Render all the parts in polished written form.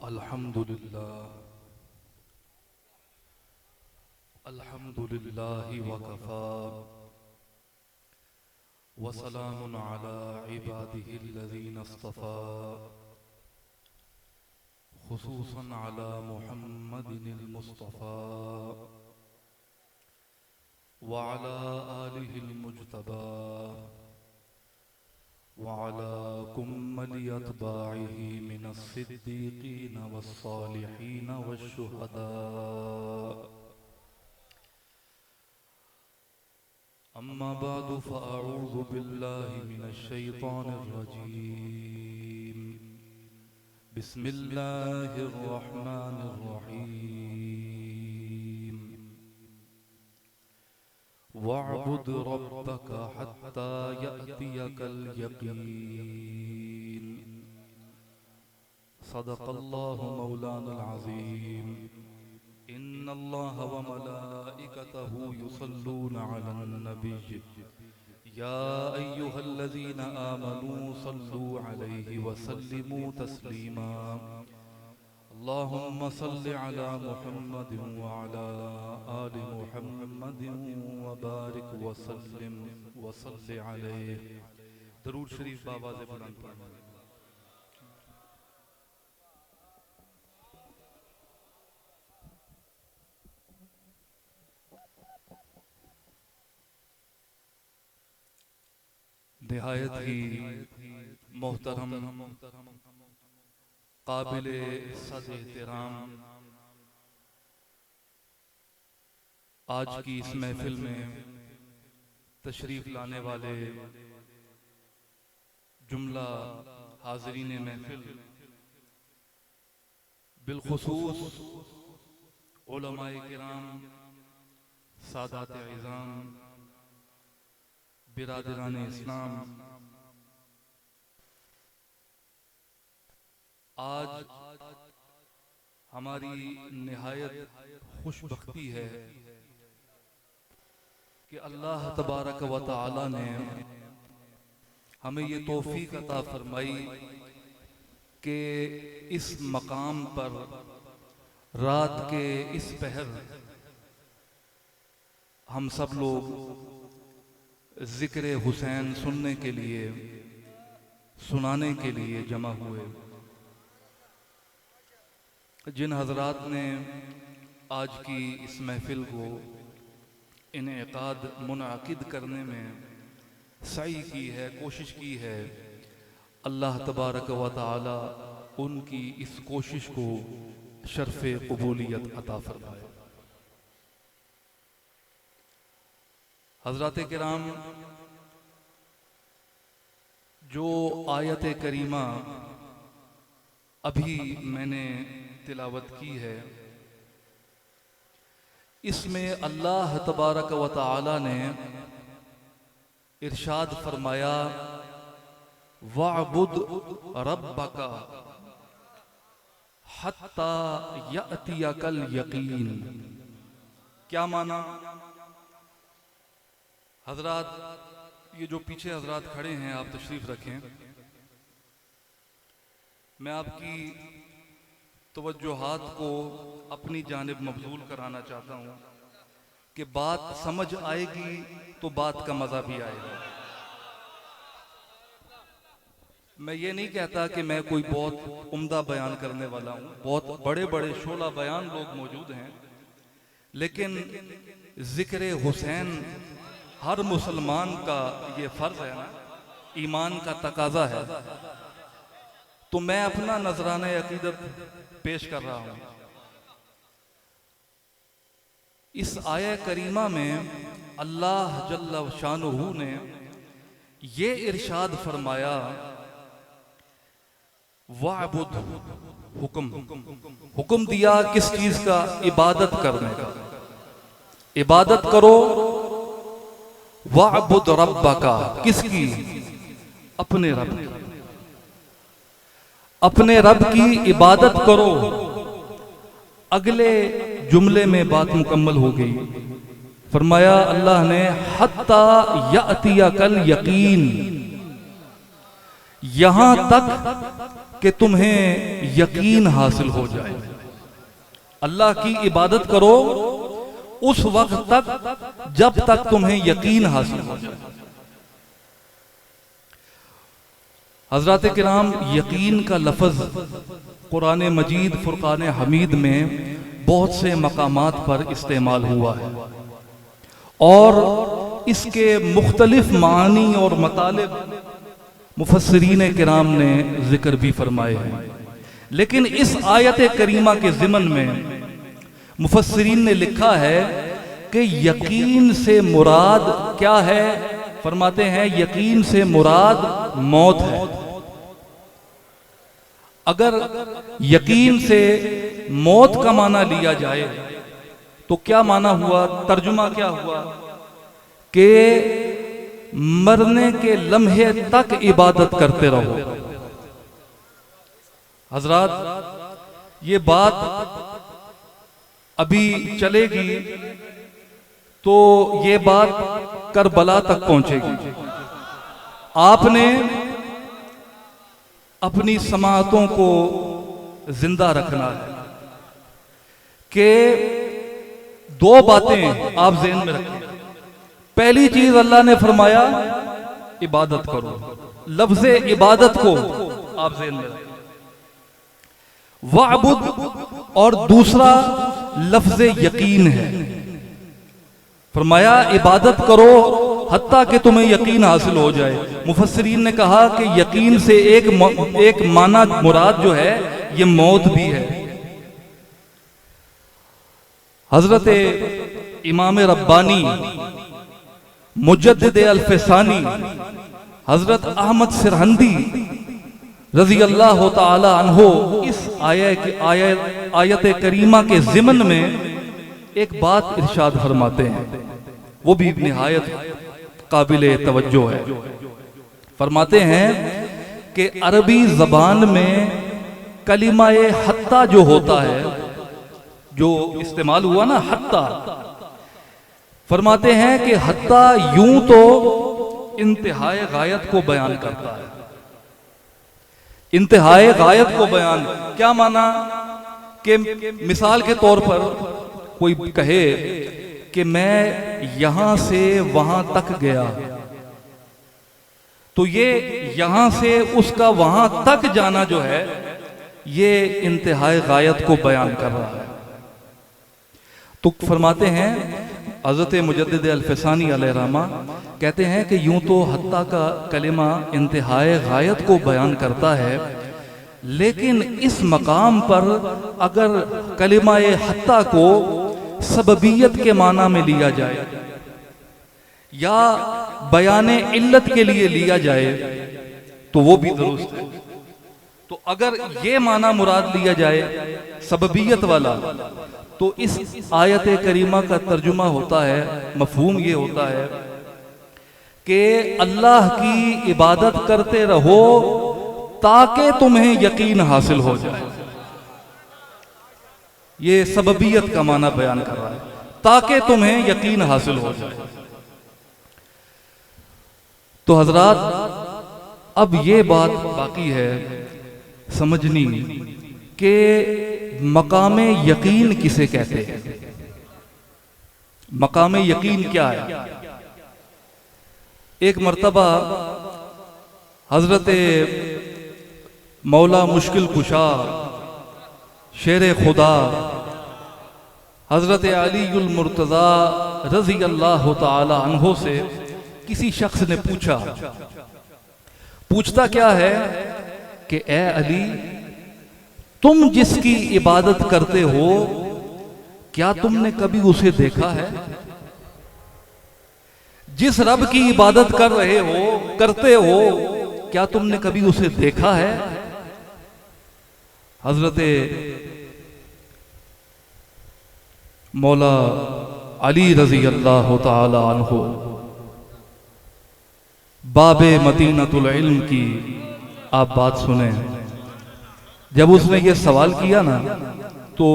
अल्हम्दुलिल्लाहि वकफ़ा वसलामुन अला इबादिहिल्लज़ीना इस्तफ़ा खुसूसन अला मुहम्मदिनिल मुस्तफ़ा व अला आलिहिल मुज्तबा व अला कुम्मली अत्बाइहि मिनस सिद्दीक़ीन वस्सालिहीन वश्शुहदा। अम्मा बादु फ़अऊज़ु बिल्लाहि मिनश शैतानिर रजीम। बिस्मिल्लाहिर रहमानिर रहीम। वअबुद रब्बक हत्ता यअतियकल यकीन। सदक़ल्लाहु मौलानाल अज़ीम। इन्नल्लाह व मलाइकतहु युसल्लूना अलन नबी या अय्युहल्लज़ीना आमनू सल्लू अलैहि व सल्लिमू तस्लीमा। अल्लाहुम्मा सल्लि अला मुहम्मदिन व अला आलि मुहम्मदिन व बारिक व सल्लिम व सल्लि अलैहि। दरूद शरीफ बाबा से बुलंद पढ़ना। निहायत ही मोहतरम काबिले इज़्ज़त एहतराम आज की इस महफिल में तशरीफ लाने वाले जुमला हाज़रीन महफिल, बिलखुसूस उलमाए किराम, सादात इज़ाम, बिरादरान इस्लाम, आज हमारी निहायत खुशबख्ती है कि अल्लाह तबारक व तआला ने हमें ये तौफीक अता फरमाई कि इस मकाम पर रात के इस पहर हम सब लोग ज़िक्र हुसैन सुनने के लिए, सुनाने के लिए जमा हुए। जिन हजरात ने आज की इस महफिल को इनेकाद मुनाकिद करने में सई की है, कोशिश की है, अल्लाह तबारक व तआला उनकी इस कोशिश को शर्फ़े क़बूलियत अता फरमाए। हज़रात किराम, जो आयत करीमा अभी मैंने तिलावत की है, इसमें अल्लाह तबारक व तआला ने इरशाद फरमाया वअबुद रब्बका हत्ता यअतियकल यकीन। क्या माना? हजरात, ये जो पीछे हजरात खड़े हैं, आप तशरीफ रखें। मैं आपकी तवज्जुहात को अपनी जानिब मबजूल कराना चाहता हूँ कि बात समझ आएगी तो बात का मज़ा भी आएगा। मैं ये नहीं कहता कि मैं कोई बहुत उम्दा बयान करने वाला हूँ, बहुत बड़े बड़े शोला बयान लोग मौजूद हैं, लेकिन ज़िक्र हुसैन हर मुसलमान का ये फ़र्ज़ है ना, ईमान का तकाज़ा है। तो मैं अपना नजराने अकीदत पेश कर रहा हूँ। इस आया करीमा में अल्लाह जल्ल शानुहु ने ये इरशाद फरमाया वअबुद, हुक्म दिया किस चीज का? इबादत करने का। इबादत करो। वअबुद रब्बका, किसकी? अपने रब की। अपने रब की इबादत करो। अगले जुमले में बात मुकम्मल हो गई। फरमाया अल्लाह ने हत्ता यअतियकल यकीन, यहां तक कि तुम्हें यकीन हासिल हो जाए। अल्लाह की इबादत करो उस वक्त तक जब तक तुम्हें यकीन हासिल हो जाए। हजरात किराम, यकीन का लफ्ज़ कुरान मजीद फुरकान हमीद में बहुत से मकामात पर इस्तेमाल हुआ है और इसके मुख्तलिफ मानी और मतलब मुफस्सिरीन किराम ने जिक्र भी फरमाए हैं। लेकिन इस आयत करीमा के ज़िमन में मुफस्सिरीन ने लिखा है कि यकीन से मुराद क्या है। फरमाते हैं यकीन से मुराद मौत है। अगर यकीन से मौत का माना लिया जाए तो क्या माना हुआ, तर्जुमा क्या हुआ कि मरने के लम्हे तक इबादत करते रहो। हजरात, ये बात अभी चलेगी तो ये बात करबला तक पहुंचेगी। आपने अपनी समाअतों को जिंदा रखना है कि दो बातें आप ज़हन में रखें। पहली चीज अल्लाह ने फरमाया इबादत करो, लफ्ज़े इबादत को आप ज़हन में रखें, वअबुद, और दूसरा लफ्ज़े यकीन है। फरमाया इबादत करो हत्ता कि तुम्हें यकीन हासिल हो जाए। मुफस्सिरीन ने कहा कि यकीन से एक माना मुराद जो है ये मौत भी है। हजरत इमाम रब्बानी मुजद्दिद अल-फ़सानी हजरत अहमद सिरहंदी रज़ी अल्लाह ताला अन्हो इस आयत करीमा के ज़िमन में एक बात इरशाद फरमाते हैं, वो भी निहायत काबिले तवज्जो है। फरमाते हैं कि अरबी ज़बान में कलिमाए हत्ता जो होता है, जो इस्तेमाल हुआ ना हत्ता, फरमाते हैं कि हत्ता यूं तो इंतहाए गायत को बयान करता है। इंतहाए गायत को बयान क्या माना कि मिसाल के तौर पर कोई कहे कि मैं यहां से वहां तक गया, तो ये यहां से उसका वहां तक जाना जो है ये इंतहाए गायत को बयान कर रहा है। तो फरमाते हैं हज़रत मुजद्दिद अल-फ़सानी अलैहिर्रहमा कहते हैं कि यूं तो हत्ता का कलिमा इंतहाए गायत को बयान करता है, लेकिन इस मकाम पर अगर कलिमाए हत्ता को सबबियत के माना में लिया जाए या बयान इल्लत के लिए लिया जाए तो वो भी दुरुस्त है। तो अगर ये माना मुराद लिया जाए सबबियत वाला, तो इस आयत करीमा का तर्जुमा होता है, मफहूम ये होता है कि अल्लाह की इबादत करते रहो ताकि तुम्हें यकीन हासिल हो जाए। ये सबबियत का माना बयान कर रहा है, ताकि तुम्हें यकीन हासिल हो जाए। तो हजरात, अब ये बात बाकी है समझनी कि मकाम यकीन किसे कहते हैं। मकाम यकीन क्या है? एक मर्तबा हजरत मौला मुश्किल कुशा शेर खुदा हजरत अलीउल मुर्तज़ा रज़ी अल्लाह ताला अन्हो से किसी शख्स ने पूछता क्या है कि ए अली, तुम जिसकी इबादत करते हो क्या तुमने कभी उसे देखा है? जिस रब की इबादत कर रहे हो, करते हो, क्या तुमने कभी उसे देखा है? हजरत मौला अली रज़ी अल्लाह ताला अन्हु बाबे मदीनतुल इल्म की आप बात सुने। जब उसने ये सवाल किया ना, तो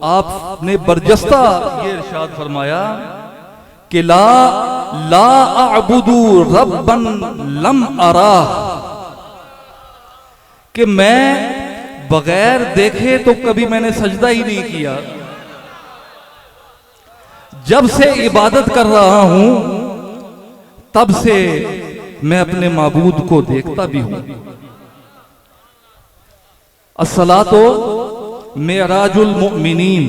आपने बरजस्ता ये इरशाद फरमाया कि ला अअबुदु रब्बन लम अराह, कि मैं बगैर देखे तो कभी मैंने सजदा ही नहीं किया, जब से इबादत कर रहा हूं तब से मैं अपने माबूद को देखता भी हूं। अस्सलातो मेराजुल मुमिनीन,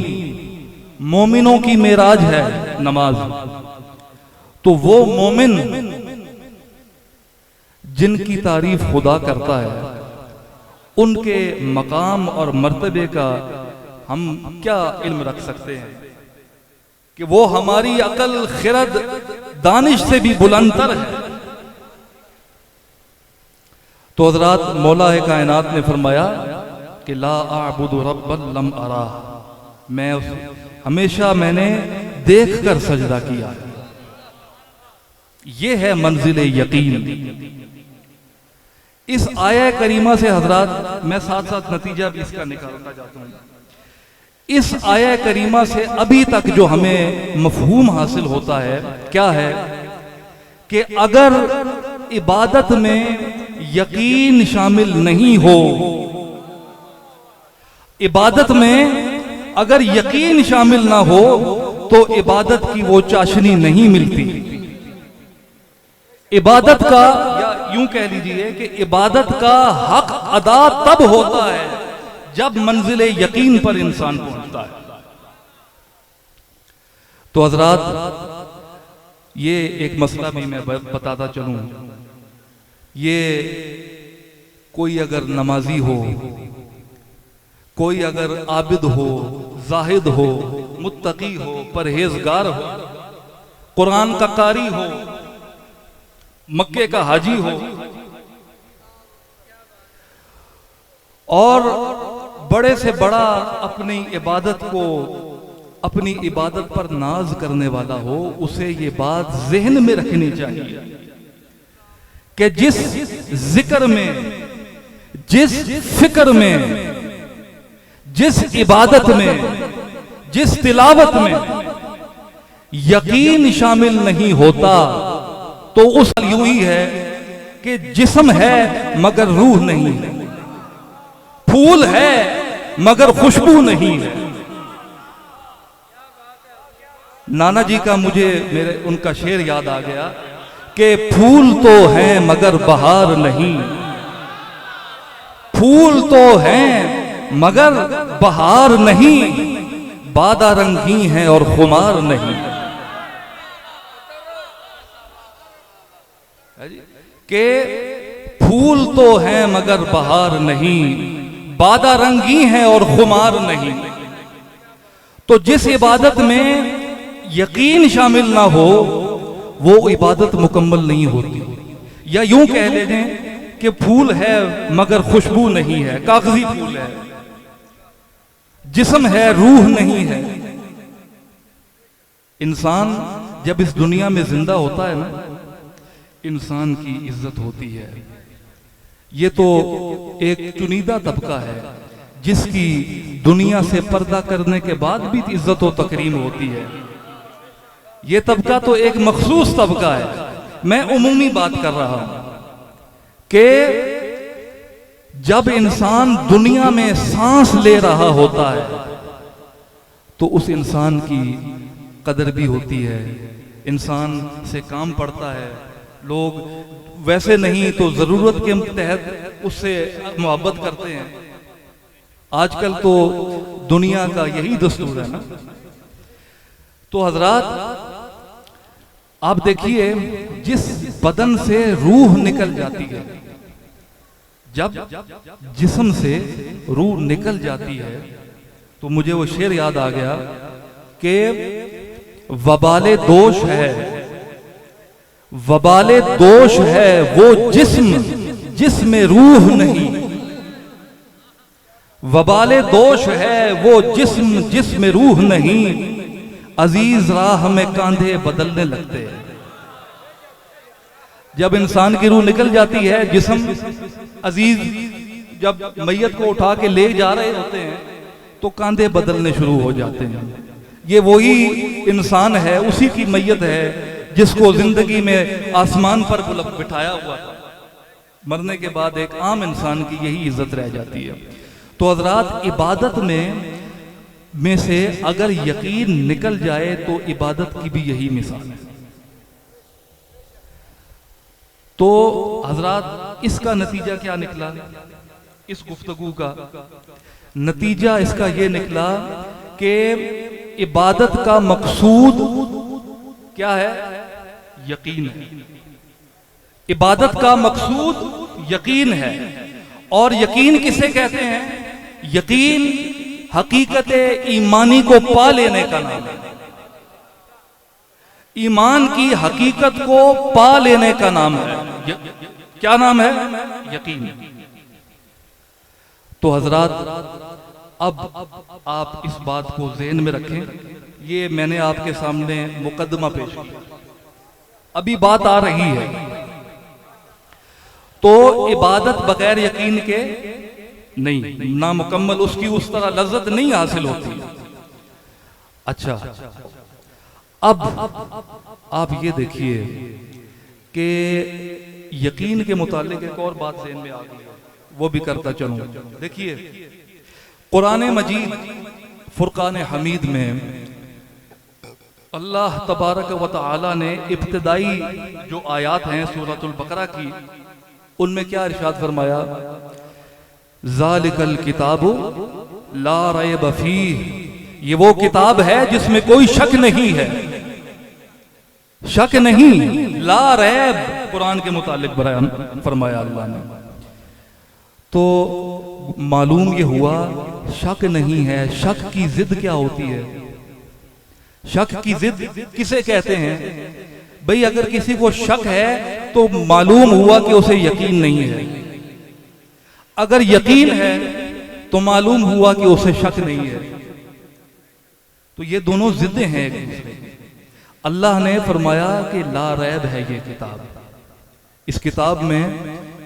मोमिनों की मेराज है नमाज। तो वो मोमिन जिनकी तारीफ खुदा करता है, उनके मकाम और मर्तबे का हम क्या इल्म रख सकते हैं कि वो हमारी अकल, खिरद, दानिश से भी बुलंदतर है। तो हज़रात मौला कायनात ने फरमाया कि ला आबुदु रब्बन लम अरा, मैं हमेशा मैंने देख कर सजदा किया। ये है मंजिल यकीन। इस आया करीमा से हजरात मैं साथ साथ नतीजा भी इसका निकालना चाहता हूं। इस आया करीमा से अभी तक जो हमें मफहूम हासिल होता है क्या है कि अगर इबादत में यकीन शामिल नहीं हो, इबादत में अगर यकीन शामिल ना हो तो इबादत की वो चाशनी नहीं मिलती। इबादत का, या यूं कह लीजिए कि इबादत का हक अदा तब होता है जब मंजिले यकीन पर इंसान पहुंचता है। तो हजरात ये एक मसला भी मैं बताता चलूं, ये कोई अगर नमाजी हो, कोई अगर आबिद हो, जाहिद हो, मुत्तकी हो, परहेजगार हो, कुरान का कारी हो, मक्के का हाजी हो और बड़े से बड़ा अपनी इबादत को, अपनी इबादत पर नाज करने वाला हो, उसे ये बात ज़हन में रखनी चाहिए कि जिस जिक्र में, जिस फिक्र में, जिस इबादत में, जिस तिलावत में यकीन शामिल नहीं होता तो उस यूं ही है कि जिस्म है मगर रूह नहीं है, फूल है मगर खुशबू नहीं है। नाना जी का मुझे मेरे उनका शेर याद आ गया कि फूल तो हैं मगर बहार नहीं, फूल तो हैं मगर बहार नहीं, बादा रंगी हैं और खुमार नहीं। के फूल तो हैं मगर बहार नहीं, बादा रंगी हैं और खुमार नहीं। तो जिस इबादत में यकीन शामिल ना हो वो इबादत मुकम्मल नहीं होती। या यूं कह लेते हैं कि फूल है मगर खुशबू नहीं है, कागजी फूल है, जिस्म है रूह नहीं है। इंसान जब इस दुनिया में जिंदा होता है ना, इंसान की इज्जत होती है। ये तो एक चुनिंदा तबका है जिसकी दुनिया से पर्दा करने के बाद भी इज्जत व तकरीम होती है। ये तबका तो एक मखसूस तबका है। मैं उमूमी बात कर रहा हूं कि जब इंसान दुनिया में सांस ले रहा होता है तो उस इंसान की कदर भी होती है, इंसान से काम पड़ता है, लोग वैसे नहीं तो जरूरत के तहत उससे मोहब्बत करते हैं। आजकल तो दुनिया का यही दस्तूर है ना। तो हजरात आप देखिए, जिस बदन से रूह निकल जाती है, जब जिस्म से रूह निकल जाती है तो मुझे वो शेर याद आ गया कि वबाले दोष है, वबाले दोष है वो जिस्म जिसमें रूह नहीं, वबाले दोष है वो जिस्म जिसमें रूह नहीं, अजीज राह में कांधे बदलने लगते हैं। जब इंसान की रूह निकल जाती है, जिस्म अजीज जब मैयत को उठा के ले जा रहे होते हैं तो कांधे बदलने शुरू हो जाते हैं। ये वही इंसान है, उसी की मैयत है जिसको जिंदगी में आसमान पर बिठाया हुआ था, मरने के बाद एक आम इंसान की यही इज्जत रह जाती है। तो हजरात, इबादत में से अगर यकीन निकल जाए तो इबादत की भी यही मिसाल है। तो हजरात, इसका नतीजा क्या निकला? इस गुफ्तगू का नतीजा इसका यह निकला कि इबादत का मकसूद क्या है? यकीन है। इबादत का मकसूद यकीन है। और यकीन किसे कहते हैं? यकीन हकीकत ईमानी को पा लेने का नाम है। ईमान की हकीकत को पा लेने का नाम है। क्या नाम है? यकीन। तो हजरात, अब आप इस बात को ज़हन में रखें। ये मैंने आपके सामने मुकदमा पेश किया, अभी बात आ रही है। तो इबादत बगैर यकीन के नहीं, नामुकम्मल, उसकी उस तरह लज्जत नहीं हासिल होती। अच्छा, अब आप ये देखिए कि यकीन के मुतालिक एक और बात ज़हन में आ गई है, वो भी करता चलूं। देखिए, कुरान मजीद फुरकान हमीद में अल्लाह तबारक व तआला ने इब्तिदाई जो आयात हैं सूरतुल बकरा की, उनमें क्या इरशाद फरमाया? ज़ालिकल किताबु ला रैब फीह, ये वो किताब है जिसमें कोई शक नहीं है। शक नहीं, ला रैब कुरान के मुतालिक बयान फरमाया अल्लाह ने। तो मालूम ये हुआ शक नहीं है। शक की जिद क्या होती है? शक की जिद किसे कहते हैं? भाई, अगर किसी को शक है तो मालूम हुआ कि उसे यकीन नहीं है। अगर यकीन है तो मालूम हुआ कि उसे शक नहीं है। तो ये दोनों जिद्दें हैं एक दूसरे की। अल्लाह ने फरमाया कि ला रैब है ये किताब। इस किताब में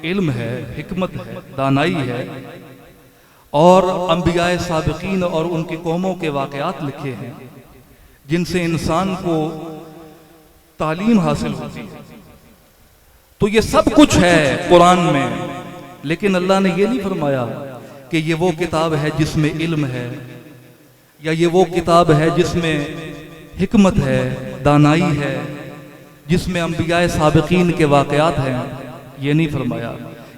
इल्म है, हिकमत है, दानाई है, और अंबियाए साबिकीन और उनकी कौमों के वाक़यात लिखे हैं जिनसे इंसान को तालीम हासिल होती है। तो ये सब कुछ है कुरान में, लेकिन अल्लाह ने ये नहीं फरमाया कि ये वो किताब है जिसमें इल्म है, या ये वो किताब है जिसमें हिकमत है, दानाई है, जिसमें अंबियाए साबिकीन के वाक़यात हैं। ये नहीं फरमाया।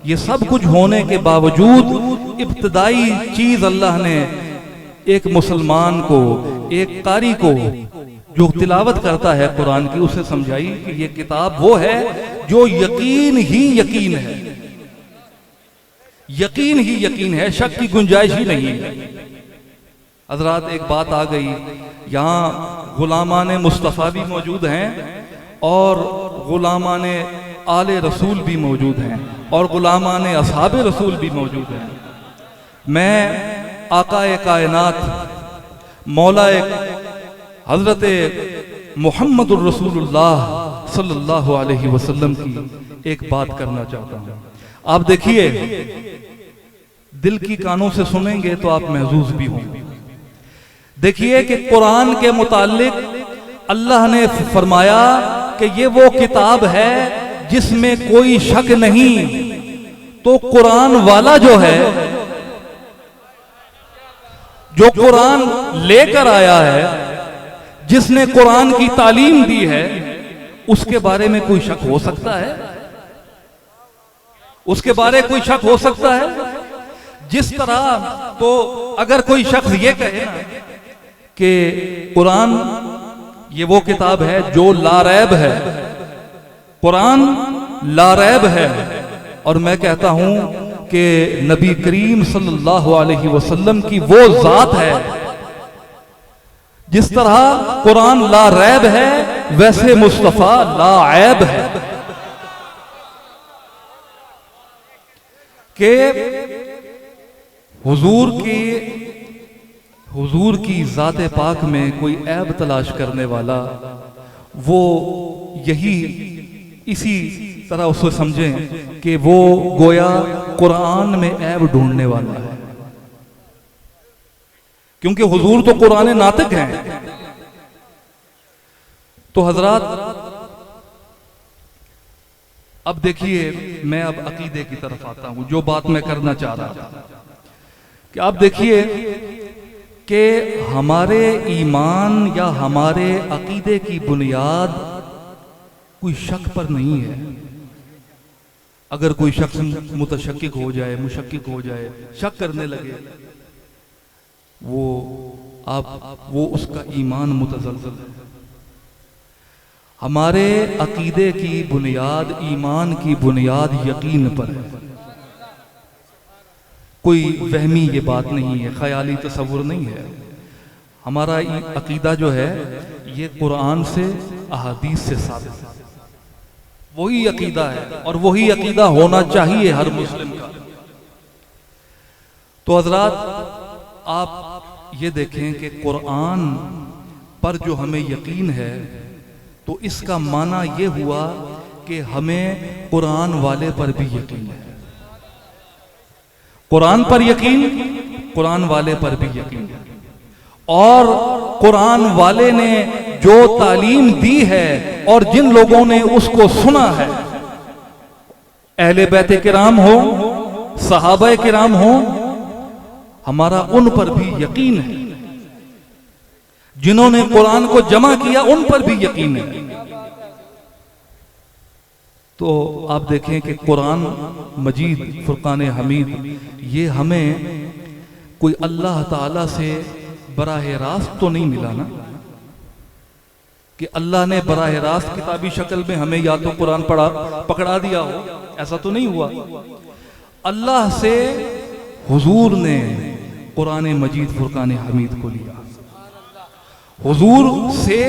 ये सब कुछ होने के बावजूद इब्तिदाई चीज अल्लाह ने एक मुसलमान को, एक कारी को जो तिलावत करता है कुरान की, उसे समझाई कि ये किताब वो है जो यकीन ही यकीन है। यकीन ही यकीन है, शक की गुंजाइश ही नहीं है। हजरात, एक बात आ गई, यहाँ गुलामान मुस्तफ़ा भी मौजूद हैं और गुलामान आले रसूल भी मौजूद हैं और गुलामान असहाब रसूल भी मौजूद हैं। मैं आकाए कायनात मौला हजरत मुहम्मदुर रसूलुल्लाह सल्लल्लाहु अलैहि वसल्लम की एक बात करना चाहता हूँ। आप देखिए, दिल की कानों से सुनेंगे तो आप महजूज भी होंगे। देखिए कि कुरान के मुतालिक अल्लाह ने फरमाया कि ये वो किताब है जिसमें कोई शक नहीं। तो कुरान वाला जो है, जो कुरान लेकर आया है, जिसने कुरान की तालीम दी है, उसके बारे में कोई शक हो सकता है? उसके बारे में कोई शक हो सकता है? जिस तरह, तो अगर कोई शख्स ये कहे ना कि कुरान ये वो किताब है जो लारैब है, कुरान लारैब है, और मैं कहता हूं कि नबी करीम सल्लल्लाहु अलैहि वसल्लम की वो जात है, जिस तरह कुरान लारैब है वैसे मुस्तफा लाऐब है। कि हुजूर की ज़ाते पाक में कोई ऐब तलाश करने वाला, वो यही इसी तरह उसे समझें कि वो गोया कुरान में ऐब ढूंढने वाला है, क्योंकि हुजूर तो कुरान नातिक हैं। तो हजरात, अब देखिए, मैं अब अकीदे की तरफ आता हूं, जो बात मैं करना चाह रहा था कि आप देखिए कि हमारे ईमान या हमारे अकीदे की बुनियाद कोई शक पर नहीं है। अगर कोई शख्स मुतशक्किक हो जाए, मुशक्किक हो जाए, शक करने लगे, वो उसका ईमान मुतज़लज़ल है। हमारे अकीदे की बुनियाद, ईमान की बुनियाद यकीन पर है। कोई वहमी ये बात नहीं है, ख्याली तसव्वुर नहीं है। हमारा अकीदा जो है ये कुरान से, अहादीस से साबित है। वही अकीदा है और वही अकीदा होना चाहिए हर मुस्लिम का। तो हजरात, आप ये देखें कि कुरान पर जो हमें यकीन है, तो इसका माना ये हुआ कि हमें कुरान वाले पर भी यकीन है। कुरान पर यकीन, कुरान वाले पर भी यकीन है। और कुरान वाले ने जो तालीम दी है और जिन लोगों ने उसको सुना है, अहले बैत किराम हो, सहाबा किराम हो, हमारा उन पर भी यकीन है। जिन्होंने कुरान को जमा किया उन पर भी यकीन है। तो आप देखें कि कुरान मजीद, फुरकान हमीद, ये हमें कोई अल्लाह ताला से बराह रास्त तो नहीं मिला ना, कि अल्लाह ने बराह रास्त किताबी शक्ल में हमें या तो कुरान पकड़ा दिया हो, ऐसा तो नहीं हुआ। अल्लाह से हुजूर ने कुरान मजीद, फुरकान हमीद को लिया। हुजूर से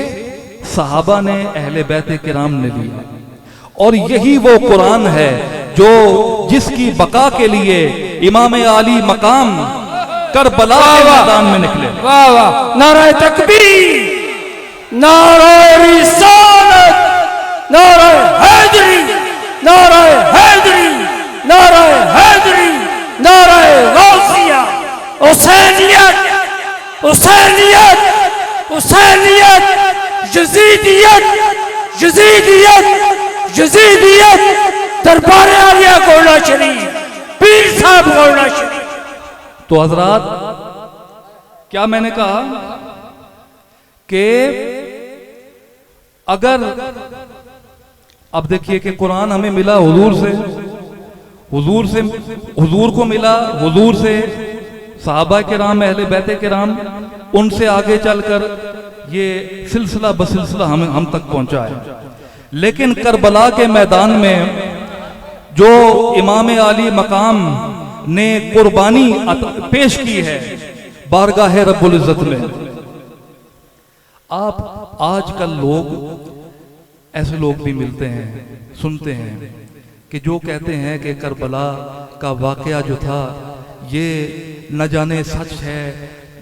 सहाबा ने, अहले बैत किराम ने लिया। और यही वो कुरान है जो जिसकी बका के लिए इमाम आली मकाम करबला के मैदान में निकले। वाह वाह, नारे तकबीर, नारे रिसालत, नारे हैदरी, नारे हैदरी, नारे हैदरी, नारे गौसिया, हुसैनियत, हुसैनियत, हुसैनियत, यजीदियत, यजीदियत, यजीदियत, दरबार आलिया गोला शरीफ, पीर साहब गोला शरीफ। तो हजरात, क्या मैंने कहा कि अगर अब देखिए कि कुरान हमें मिला हुजूर से, हुजूर को मिला, हुजूर से सहाबा किराम, अहले बैत किराम, उनसे आगे चलकर ये सिलसिला बसिलसिला हम तक पहुंचा है। लेकिन करबला के मैदान में जो इमाम आली मकाम ने कुर्बानी पेश की है बारगाह रब्बुल इज्जत में, आप आजकल लोग, ऐसे लोग भी मिलते हैं, सुनते हैं कि जो कहते हैं कि करबला का वाकया जो था ये न जाने सच है,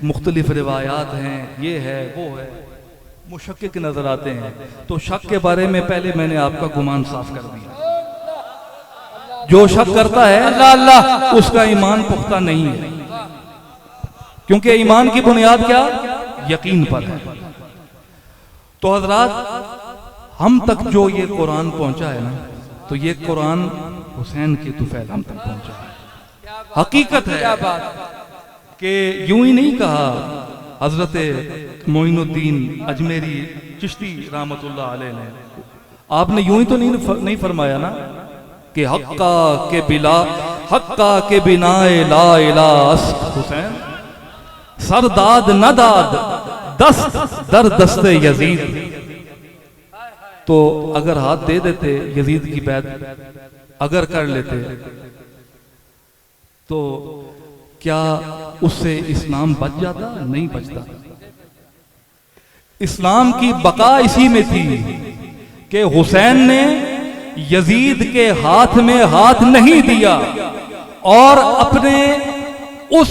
मुख्तलिफ रिवायात हैं, ये है वो है, मुशक्किक नजर आते हैं। तो शक के बारे में पहले मैंने आपका गुमान साफ कर दिया। जो शक करता है अल्लाह अल्लाह, उसका ईमान पुख्ता नहीं है, क्योंकि ईमान की बुनियाद क्या, यकीन पर है। तो हजरात, हम तक जो ये कुरान पहुंचा है ना, तो ये कुरान हुसैन के तुफैल हम तक पहुंचा है। हकीकत है कि यूं ही नहीं कहा हजरत मोइनुद्दीन अजमेरी चिश्ती रहमतुल्लाह अलैह ने, आपने यूं ही तो नहीं फरमाया ना कि हक्का के बिनाए ला इलाह हुसैन, सरदाद नदाद दस्त दर दस्ते यजीद। तो अगर हाथ दे देते यजीद की बैत अगर कर लेते, तो क्या उससे इस्लाम बच जाता? नहीं बचता। इस्लाम की बका इसी में थी कि हुसैन ने यजीद के हाथ में हाथ नहीं दिया और अपने उस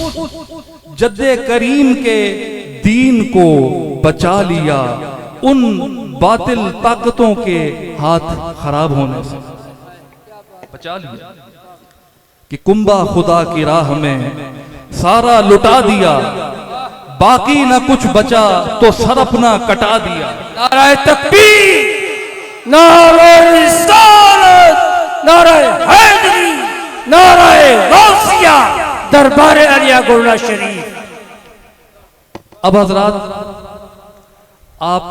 जद्दे करीम के दीन को बचा लिया उन बातिल ताकतों के हाथ खराब होने से, बचा लिया कि कुंबा खुदा की राह में सारा लुटा दिया, बाकी न कुछ बचा तो सर अपना कटा दिया। नारे तकबीर, नारे रिसालत, नाराए हैदरी, नाराए गौसिया, दरबार अलिया गोला शरीफ। अब हजरात, आप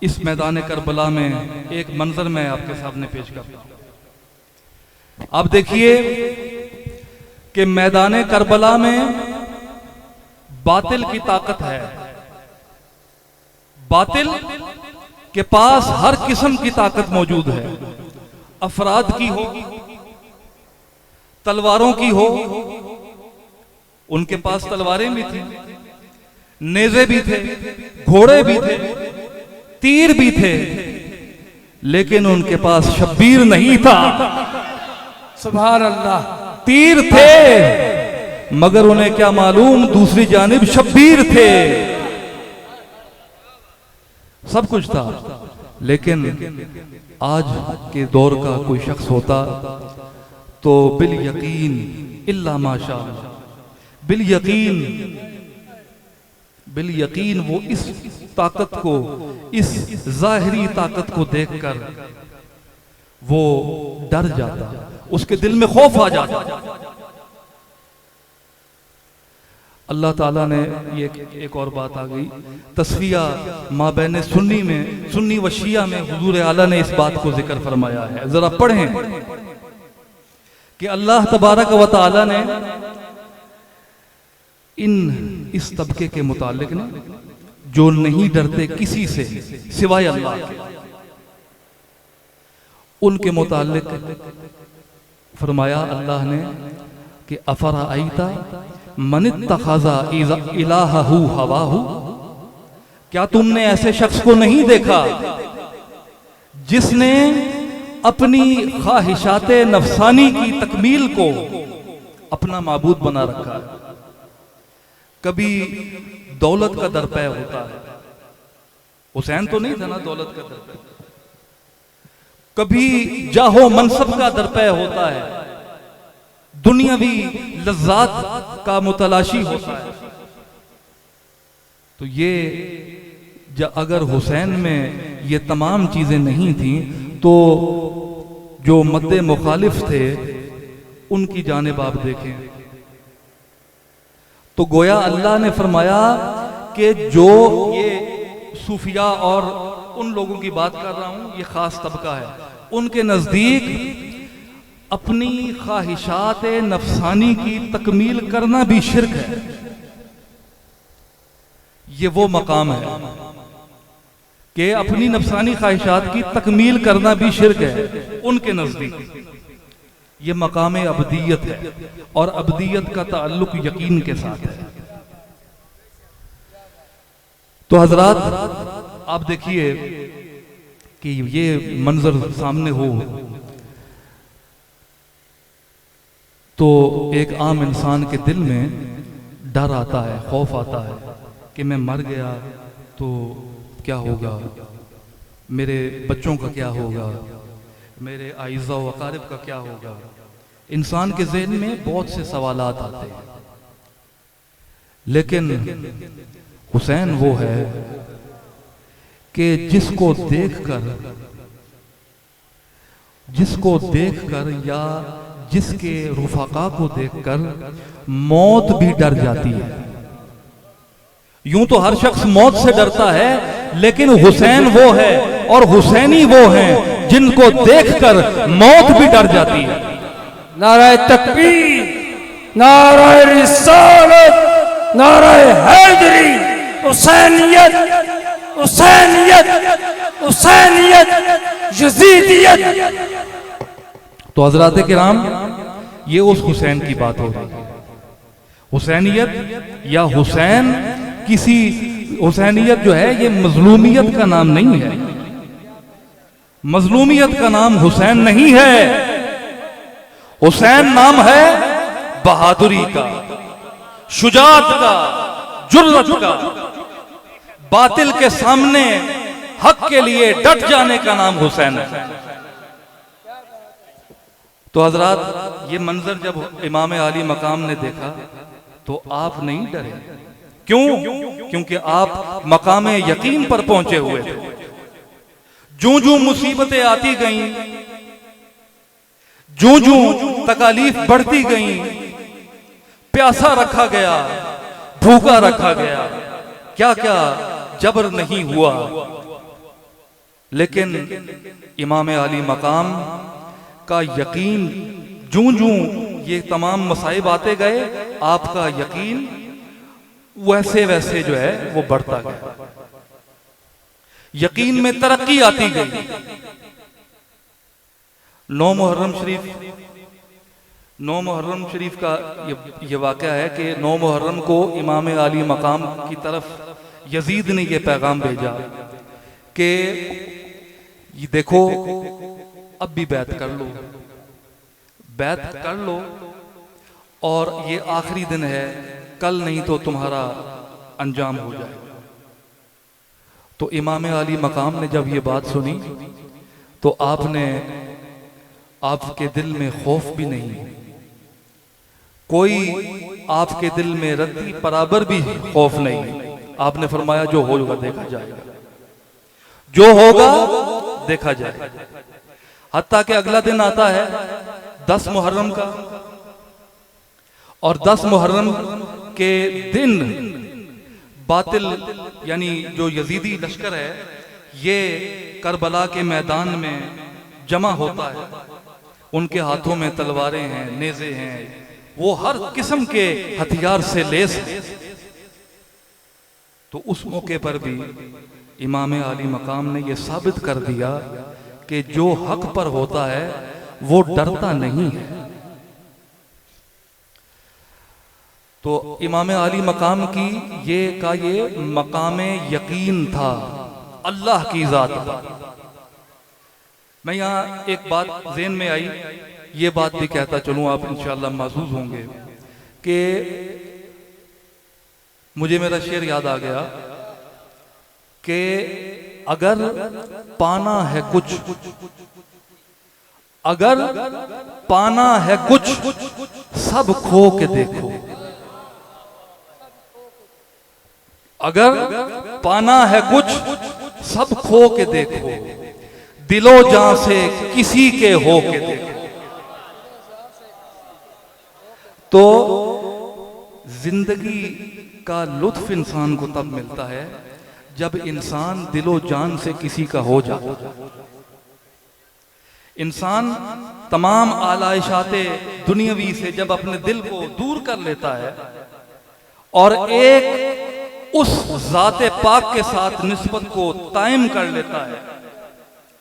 इस मैदान करबला में एक मंजर मैं आपके सामने पेश करता हूं। आप देखिए कि मैदान करबला में बातिल की ताकत है। बातिल के पास हर किस्म की ताकत मौजूद है। अफराद की हो, तलवारों की हो, उनके पास तलवारें भी थी, नेज़े भी थे, घोड़े भी थे, तीर भी थे, लेकिन उनके पास शब्बीर नहीं था। सुभान अल्लाह। तीर थे मगर उन्हें क्या मालूम दूसरी जानिब शब्बीर थे। सब कुछ था, लेकिन आज के दौर का कोई शख्स होता तो बिल यकीन इल्ला माशा, बिल यकीन वो इस ताकत को, इस जाहिरी ताकत को देखकर वो डर जाता, उसके दिल में खौफ आ जाता। अल्लाह ताला ने ये एक और बात आ गई, तस्फिया माबैन सुन्नी में, सुन्नी व शिया में हुजूर आला ने इस बात को जिक्र फरमाया है। जरा पढ़ें कि अल्लाह तबारक व तआला ने इस तबके के मुतालिक ने जो नहीं डरते किसी से सिवाय अल्लाह के, उनके मुतालिक फरमाया अल्लाह ने कि अफरा आईता मन इत्तखज़ा इलाहहु हवाहु, क्या तुमने ऐसे शख्स को नहीं देखा जिसने अपनी ख्वाहिशाते नफसानी की तकमील को अपना माबूद बना रखा है। कभी दौलत का दरपे होता है, हुसैन तो नहीं था ना दौलत का दरपे, कभी जाहो मनसब का दरपे होता है, दुनियावी लज्जात का मुतलाशी होता है। तो ये अगर हुसैन में ये तमाम चीजें नहीं थी तो जो मद्दे मुखालिफ थे उनकी जानिब आप देखें तो गोया अल्लाह ने फरमाया कि जो ये सूफिया और उन लोगों की बात कर रहा हूं, ये खास तबका है, उनके नजदीक अपनी ख्वाहिशात नफसानी की तकमील करना भी शिर्क है। ये वो मकाम है कि अपनी नफसानी ख्वाहिशात की तकमील करना भी शिर्क है उनके नजदीक। ये मकाम अबदियत है और अबदियत का ताल्लुक यकीन के साथ है। तो हजरात आप देखिए कि ये मंजर सामने हो तो एक आम इंसान के दिल में डर आता है, खौफ आता है कि मैं मर गया तो क्या होगा, मेरे बच्चों का क्या होगा, मेरे आइज़ा व अकारिब का क्या होगा। इंसान के ज़हन में बहुत से सवालात आते हैं, लेकिन हुसैन वो है कि जिसको देखकर या जिसके रुफाका को देखकर मौत भी डर जाती है। यूं तो हर शख्स मौत से डरता है, लेकिन हुसैन वो है और हुसैनी वो हैं जिनको देखकर मौत भी डर जाती है। नाराए तकबीर, नाराए रिसालत, नाराए हैदरी, हुसैनियत, हुसैनियत, हुसैनियत, यजीदियत। तो हजरात किराम, ये उस हुसैन की बात हो रही है। हुसैनियत या हुसैन, किसी हुसैनियत जो है ये मजलूमियत का नाम नहीं है। मजलूमियत का नाम हुसैन नहीं है। हुसैन नाम है बहादुरी का, शुजाअत का, जुर्रत का, बातिल के सामने हक के लिए डट जाने का नाम हुसैन है। तो हजरात ये मंजर जब इमाम आली मकाम ने देखा तो आप नहीं डरे। क्यों? क्योंकि आप मकाम यकीन पर पहुंचे हुए थे। जूं जूं मुसीबतें आती गईं जूं जूं तकालीफ बढ़ती गई, प्यासा रखा गया, भूखा रखा गया, क्या क्या जबर नहीं हुआ। लेकिन इमाम आली मकाम का यकीन, जूं जूं ये तमाम मसाइब आते गए, आपका यकीन वैसे वैसे जो है वो बढ़ता गया, यकीन में तरक्की आती गई। 9 मुहर्रम शरीफ का ये वाक़या है कि 9 मुहर्रम को इमाम आली मकाम की तरफ यजीद ने ये पैगाम भेजा कि ये देखो अब भी बैत कर लो, बैत कर लो, और ये आखिरी दिन है, कल नहीं तो तुम्हारा अंजाम हो जाएगा। तो इमाम आली मकाम ने जब ये बात सुनी तो आपके दिल में खौफ भी नहीं, कोई आपके दिल में रद्दी बराबर भी खौफ नहीं। आपने फरमाया जो होगा देखा जाएगा, जो होगा देखा जाएगा। हत्ता कि अगला दिन आता है 10 मुहर्रम का, और 10 मुहर्रम के दिन बातिल यानी जो यजीदी लश्कर है ये करबला के मैदान में जमा होता है। उनके हाथों में तलवारें हैं, नेज़े हैं, वो हर किस्म के हथियार से लेस हैं। तो उस मौके पर भी इमाम आली मकाम ने ये साबित कर दिया कि जो हक पर होता है वो डरता नहीं है। तो इमाम आली मकाम की ये मकाम यकीन था अल्लाह की जात पर। मैं यहाँ एक बात ज़हन में आई, ये बात भी कहता चलूँ, आप इंशाअल्लाह महसूस होंगे कि मुझे मेरा शेर याद आ गया कि अगर पाना है कुछ, अगर पाना है कुछ सब खो के देखो, अगर पाना है कुछ सब खो के देखो, दिलो जान से किसी के हो के देखो। तो जिंदगी का लुत्फ इंसान को तब मिलता है जब इंसान दिलो जान से किसी का हो जाता है। इंसान तमाम आलाइशाते दुनियावी से जब अपने दिल को दूर कर लेता है और एक उस जाते पाक के साथ निस्बत को कायम कर लेता है,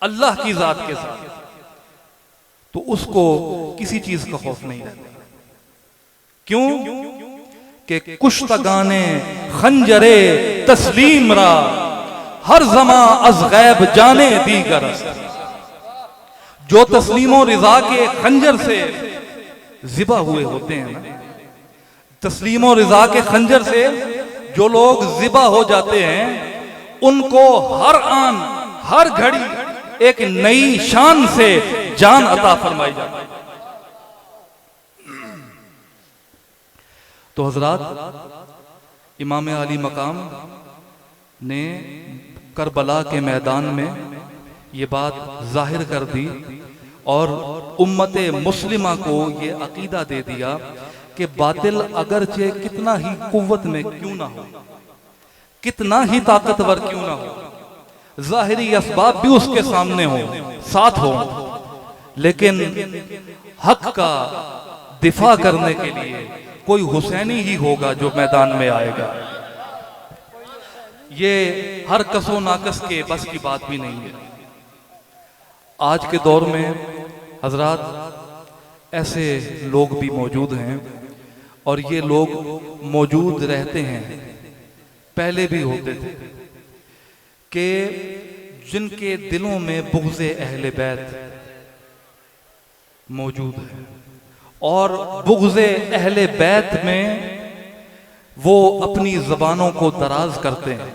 अल्लाह की जात के साथ, तो उसको किसी चीज का खौफ नहीं रहता। क्यों कि कुश्तगाने खंजरे तस्लीम रा हर जमा अज गैब जाने दीगर। जो तस्लीमो रिजा के खंजर से जिबा हुए होते हैं ना, तस्लीमो रिजा के खंजर से जो लोग जिबा हो जाते हैं, उनको हर आन हर घड़ी एक नई शान से जान अता फरमाई जाती है। तो हजरात, इमाम आली मकाम ने करबला के मैदान में ये बात जाहिर कर दी और उम्मत मुस्लिमा को ये अकीदा दे दिया कि बातिल अगरचे कितना ही कुव्वत में क्यों ना हो, कितना ही ताकतवर क्यों ना हो, जाहिरी असबाब भी उसके सामने हो, साथ हो, लेकिन हक का दिफा करने के लिए कोई हुसैनी ही होगा जो मैदान में आएगा। ये हर कसो नाकस के बस की बात भी नहीं है। आज के दौर में हजरात ऐसे लोग भी मौजूद हैं और ये लोग मौजूद रहते हैं, पहले भी होते थे, कि जिनके दिलों में बुग़्ज़े अहले बैत मौजूद है और बुग़्ज़े अहले बैत में वो अपनी ज़बानों को दराज करते हैं,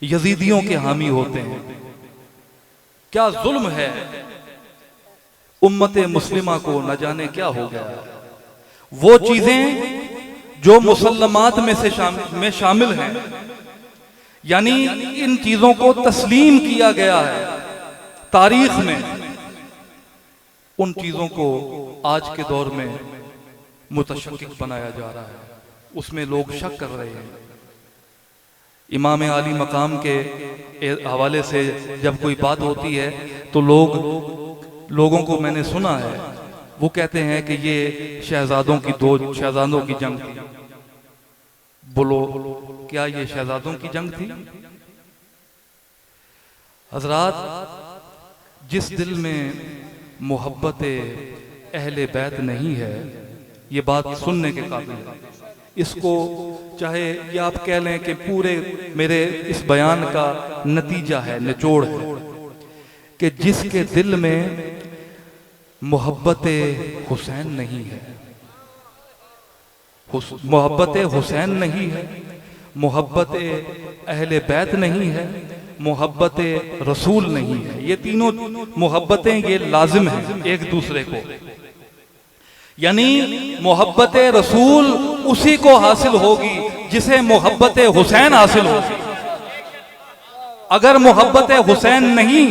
यजीदियों के हामी होते हैं। क्या जुल्म है उम्मत मुस्लिमा को, न जाने क्या हो गया। वो चीजें जो मुसल्लमात में से शामिल हैं, यानी इन चीजों को तस्लीम किया गया है तारीख में, उन चीज़ों को आज के दौर में मुतशक्किक बनाया जा रहा है, उसमें लोग शक कर रहे हैं। इमाम आली मकाम के हवाले से जब कोई बात होती है तो लोगों को मैंने सुना है, वो कहते हैं कि ये शहजादों की जंग थी। बोलो, क्या ये शहजादों की जंग थी? हजरात, जिस दिल में मोहब्बत अहले बैत नहीं है, ये बात सुनने के काबिल है। इसको चाहे ये आप कह लें कि पूरे मेरे इस बयान का नतीजा है, निचोड़ है, कि जिसके दिल में मोहब्बत हुसैन नहीं है, मोहब्बत हुसैन नहीं है, मोहब्बत अहले बैत नहीं है, मोहब्बत रसूल नहीं है, ये तीनों मोहब्बतें ये लाजिम हैं एक दूसरे को। यानी मोहब्बत रसूल उसी को हासिल होगी जिसे मोहब्बत हुसैन हासिल होगी। अगर मोहब्बत हुसैन नहीं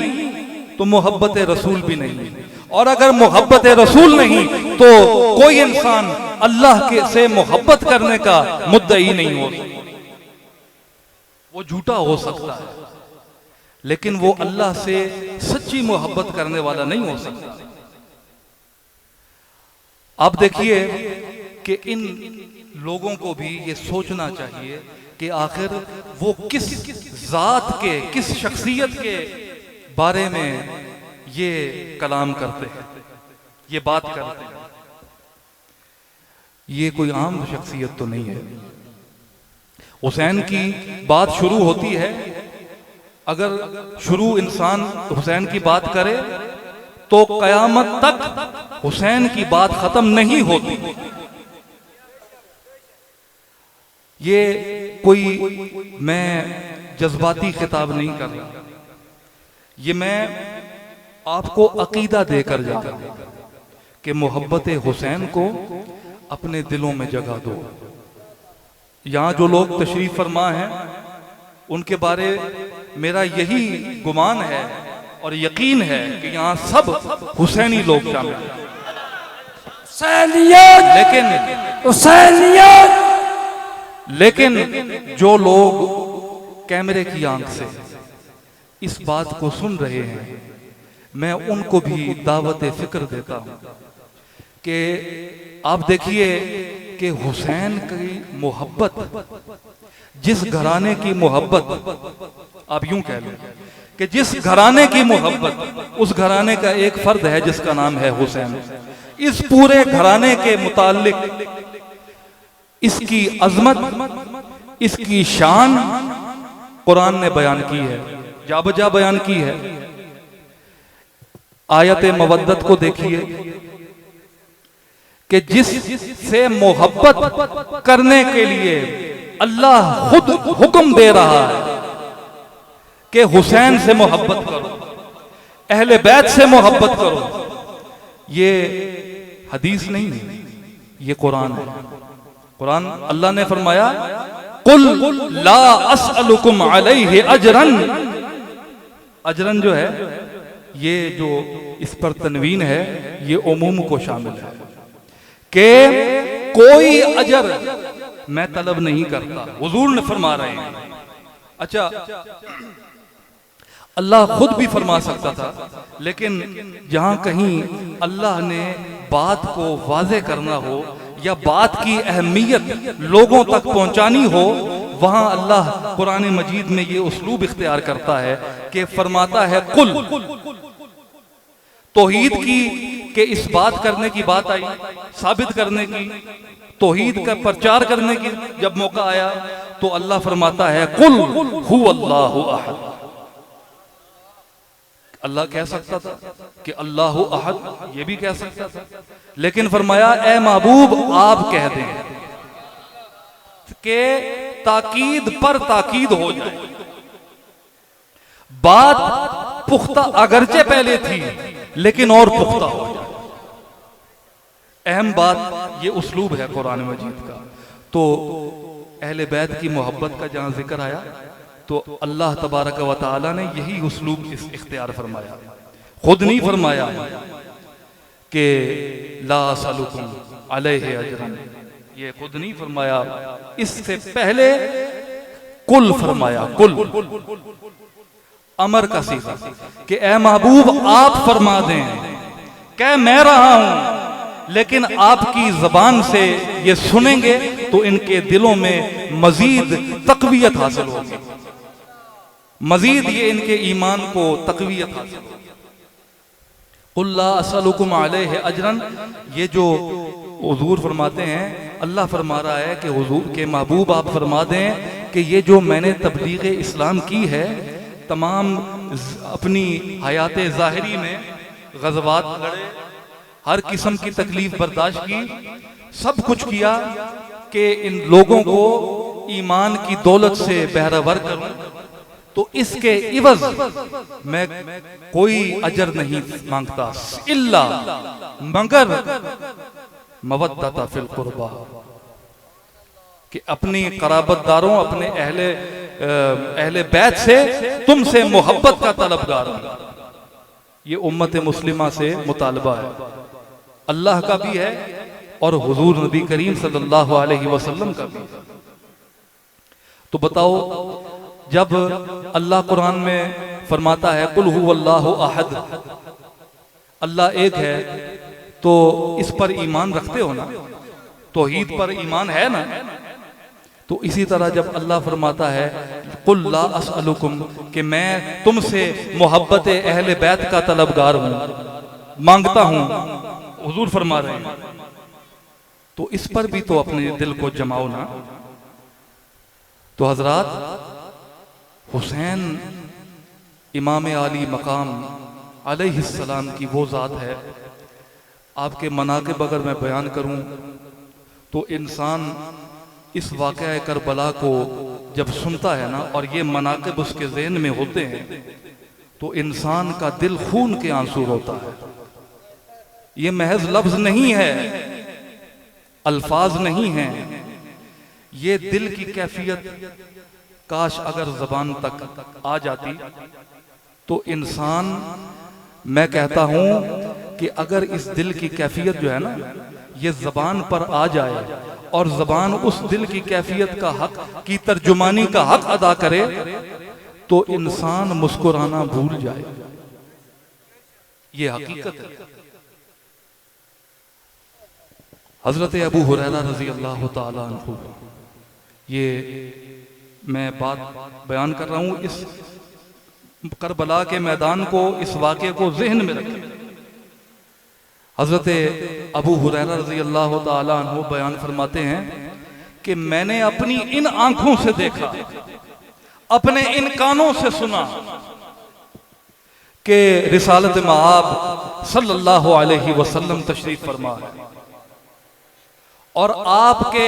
तो मोहब्बत रसूल भी नहीं, और अगर मोहब्बत रसूल नहीं तो कोई इंसान अल्लाह के से मोहब्बत करने का मुद्दई नहीं हो सकता। वो झूठा हो सकता है लेकिन वो अल्लाह से सच्ची मोहब्बत करने वाला नहीं हो सकता। आप देखिए कि इन लोगों को भी ये सोचना चाहिए कि आखिर वो किस जात के, किस शख्सियत के बारे में ये कलाम करते हैं, ये बात करते हैं। ये कोई आम शख्सियत तो नहीं है। हुसैन की बात शुरू होती है, अगर शुरू इंसान हुसैन की बात करे तो कयामत तक हुसैन की बात खत्म नहीं होती। ये कोई मैं जज्बाती खिताब नहीं कर रहा, ये मैं आपको अकीदा देकर जा रहा हूं कि मोहब्बत हुसैन को अपने दिलों में जगह दो। यहां जो लोग तशरीफ फरमा हैं उनके बारे मेरा यही गुमान है और यकीन है कि यहाँ सब हुसैनी लोग शामिल हैं। लेकिन जो लोग कैमरे की आंख से इस बात को सुन रहे हैं, मैं उनको भी दावत फिक्र देता हूं कि आप देखिए कि हुसैन की मोहब्बत, जिस घराने की मोहब्बत, आप यूं कह लो कि जिस घराने की मोहब्बत, उस घराने का एक फर्द है जिसका नाम है हुसैन। इस पूरे घराने के मुताल्लिक इसकी अजमत, इसकी शान कुरान ने बयान की है, जा बजा बयान की है। आयत मवद्दत को देखिए कि जिससे मोहब्बत करने के लिए अल्लाह खुद हुक्म दे रहा है कि हुसैन से मोहब्बत करो, अहले बैत से मोहब्बत करो। ये हदीस नहीं है, ये कुरान है। कुरान, अल्लाह ने फरमाया कुल ला अस्अलुकुम अलैहि अजरन। अजरन जो है, ये जो इस पर तनवीन है, ये उमूम को शामिल है कि कोई अजर मैं तलब नहीं करता, हुजूर ने फरमा रहे हैं। अच्छा, अल्लाह खुद भी फरमा सकता था, लेकिन जहां कहीं अल्लाह ने बात को वाज़े करना हो या बात की अहमियत लोगों तक पहुंचानी हो, वहां अल्लाह कुरान मजीद में ये उसलूब इख्तियार करता है कि फरमाता है कुल। तौहीद की कि इस बात करने की बात आई, साबित करने की, तौहीद का प्रचार करने की जब मौका आया तो अल्लाह फरमाता है कुल हुवल्लाहु अहद। अल्लाह कह सकता था कि अल्लाह अहद, ये भी कह सकता था, लेकिन फरमाया ए महबूब आप कह दें कि ताकीद पर ताकीद हो जाए। बात पुख्ता अगरचे पहले थी लेकिन और पुख्ता हो जाए। अहम बात ये उस्लूब है कुरान मजीद का। तो अहले बैत की मोहब्बत का जहां जिक्र आया तो अल्लाह तबारक व तआला ने यही उस्लूब इख्तियार फरमाया। खुद नहीं फरमाया कि ला असलुकुम अलैहि अजरन, ये खुद नहीं फरमाया, इससे पहले कुल फरमाया, कुल अमर का सीगा कि ए महबूब आप फरमा दें, कह मैं रहा हूं लेकिन आपकी जबान से ये सुनेंगे तो इनके दिलों में मजीद तकवीयत हासिल होगी, मजीद ये इनके ईमान को तकवीयत हासिल होगी। कुल ला असलुकुम अलैहि अजरन, ये जो हुजूर फरमाते हैं, अल्लाह फरमा रहा है कि हुजूर के महबूब आप फरमा दें कि ये जो मैंने तबलीग इस्लाम की है, तमाम अपनी हयात ज़ाहिरी में गज़वात लड़े, हर किस्म की तकलीफ बर्दाश्त की, सब कुछ किया कि इन लोगों को ईमान की दौलत से बहरावर करूं, तो इसके इवज मैं कोई अजर नहीं मांगता इल्ला मगर मवद्दता फिल कुर्बा, कि अपनी कराबतदारों, अपने अहले बैत से तुमसे मोहब्बत का तलबगार हूं। ये उम्मत मुस्लिमा से मुतालबा है, अल्लाह का भी है और हुजूर नबी करीम सल्लल्लाहु अलैहि वसल्लम का भी। तो बताओ, जब अल्लाह कुरान में फरमाता है कुल हुवल्लाहु अहद, अल्लाह एक है, तो इस पर ईमान रखते हो ना, तौहीद पर ईमान है ना। तो इसी तरह जब अल्लाह फरमाता है कुल ला असअलुकुम, कि मैं तुमसे मोहब्बत अहले बैत का तलबगार हूं, मांगता हूं, हुजूर फरमा रहे हैं, तो इस पर भी तो अपने दिल को जमाओ ना। तो हजरात, हुसैन इमाम आली मकाम अलैहिस्सलाम की वो ज़ात है, आपके मनाक़िब अगर मैं बयान करूं तो इंसान इस वाक़या करबला को जब सुनता है ना, और ये मनाक़िब उसके ज़हन में होते हैं, तो इंसान का दिल खून के आंसू रोता है। ये महज लफ्ज़ नहीं है, अल्फाज नहीं हैं, ये दिल की कैफियत काश अगर ज़बान तक आ जाती तो इंसान, मैं कहता हूं कि अगर इस दिल की कैफियत जो है ना, ये ज़बान पर आ जाए और ज़बान उस दिल की कैफियत का हक की तर्जुमानी का हक अदा करे, तो इंसान मुस्कुराना भूल जाए। ये हकीकत है। हज़रत अबू हुरैरा रज़ी अल्लाह ताला अन्हु, ये मैं बात बयान कर रहा हूं, इस करबला के मैदान को, इस वाक़े को ज़हन में रखें। हज़रत अबू हुरैरा रज़ी अल्लाह ताला अन्हु बयान फरमाते हैं कि मैंने अपनी इन आंखों से देखा, अपने इन कानों से सुना कि रिसालत मआब सल्लल्लाहु अलैहि वसल्लम तशरीफ फरमा है, और आपके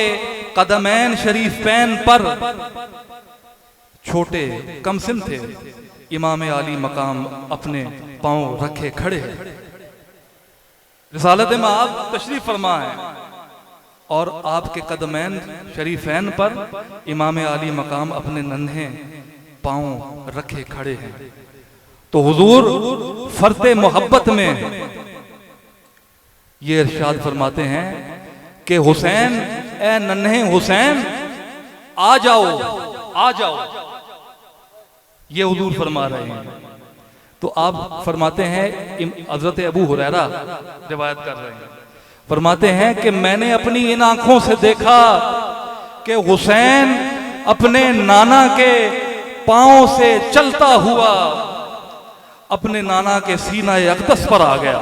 कदमैन शरीफैन पर छोटे कमसिन थे इमाम आली मकाम अपने पांव रखे खड़े हैं। रिसालत में आप तशरीफ फरमा है और आपके कदमैन शरीफैन पर इमाम आली मकाम अपने नन्हे पांव रखे खड़े हैं। तो हुजूर फर्ते मोहब्बत में ये इरशाद फरमाते हैं कि हुसैन, ए नन्हे हुसैन, आ जाओ, आ जाओ। ये हुजूर फरमा रहे हैं। तो आप फरमाते हैं, हज़रत अबू हुरैरा रिवायत कर रहे हैं, फरमाते हैं कि मैंने अपनी इन आंखों से देखा कि हुसैन अपने नाना के पांव से चलता हुआ अपने नाना के सीना अक़दस पर आ गया।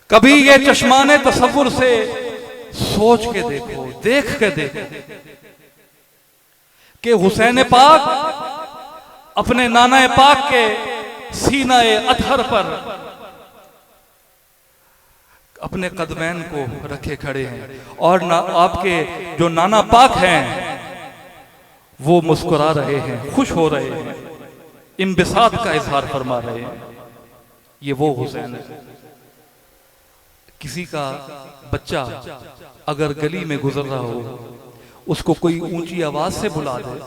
कभी ये चश्माने तसव्वुर से सोच के देखो, देख के देखो कि हुसैन पाक अपने नाना पाक के सीना अतहर पर अपने कदमैन को रखे खड़े हैं, और आपके जो नाना पाक हैं वो मुस्कुरा रहे हैं, खुश हो रहे हैं, इम्बिसात का इजहार फरमा रहे हैं। ये वो हुसैन है। किसी का बच्चा अगर गली में गुजर रहा हो, उसको कोई ऊंची आवाज से बुला दे